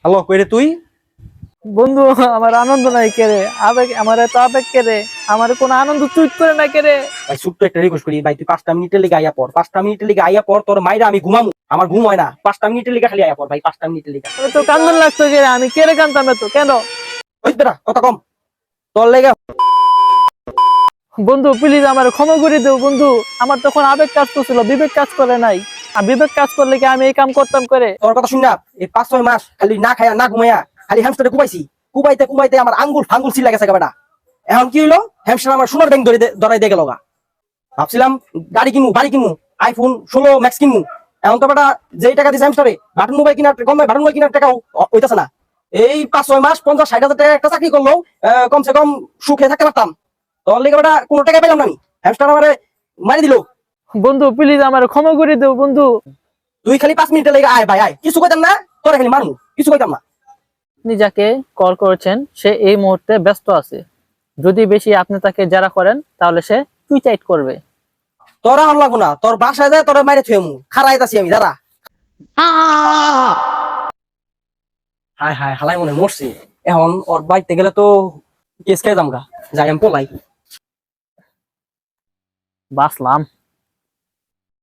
Hello, কই রে তুই? বন্ধু, আমার আনন্দ নাই কেরে, আবেগ আমার এত আবেগ কেরে, আমার কোনো আনন্দ চুইট করে না কেরে। ভাই ছোট্ট একটা রিকোয়েস্ট করি ভাই, তুই 5টা মিনিটের লিগে আইয়া পড়। 5টা মিনিটের লিগে আইয়া পড়, তোর মাইরা আমি ঘুমামু, আমার ঘুম হয় না। 5টা মিনিটের লিগে খালি আইয়া পড় ভাই, 5টা মিনিটের লিগে। আমি তো কান্দন লাগতো কেরে, আমি কেরে কান্দতাম এত কেন? ওই বেটা কথা কম, তোর লেগে। বন্ধু প্লিজ আমার ক্ষমা করে দেও বন্ধু, আমার তখন আবেগ কাজ করছিল, বিবেক কাজ করে নাই। আর বিবেক কাজ করলে কি আমি এই কাম করতাম করে? তোর কথা শুন না, এই 5-6 মাস খালি না খায়া না ঘুমাইয়া খালি হ্যামস্টারে কুবাইছি। কুবাইতে কুবাইতে আমার আঙ্গুল ফাঙ্গুল ছিলা গেছে বেটা। এখন কি হইলো, হ্যামস্টার আমার সোনার ব্যাংক ধরাই দিয়ে গেল গা। ভাবছিলাম গাড়ি কিনবো, বাড়ি কিনবো, আইফোন 16 ম্যাক্স কিনবো। এখন তো বেটা যেই টাকা দিছে হ্যামস্টারে বাটন মোবাইল কিনার কম, বাটন মোবাইল কিনার টাকাও হইতাছে না। এই 5-6 মাস 50-60 হাজার টাকা একটা চাকরি করলো, কমসে কম সুখে থাকতে পারতাম। তোর লেগে বেটা কোনো টাকা পেলাম না আমি, হ্যামস্টার আমারে মারি দিল। বন্ধু প্লিজ আমার ক্ষমা করে দেও বন্ধু। তুই খালি 5 মিনিটের লেগে আয় ভাই, আয়, কিছু কইতাম না, তোরা খালি মারমু, কিছু কইতাম না। আপনি যাকে কল করেছেন সে এই মুহূর্তে ব্যস্ত আছে, যদি বেশি আপনি তাকে যারা করেন তাহলে সে সুইসাইড করবে। তোরা আর লাগবো না, তোর বাসায় যায় তোরা মাইরে থুয়েমু, খারাইতাছি আমি দাঁড়া। হায় হায়, হালাই মনে হয় মরছি। এখন ওর বাইতে গেলে তো কেস খেয়ে যামগা, যাই আমি পলাই। বাসলাম।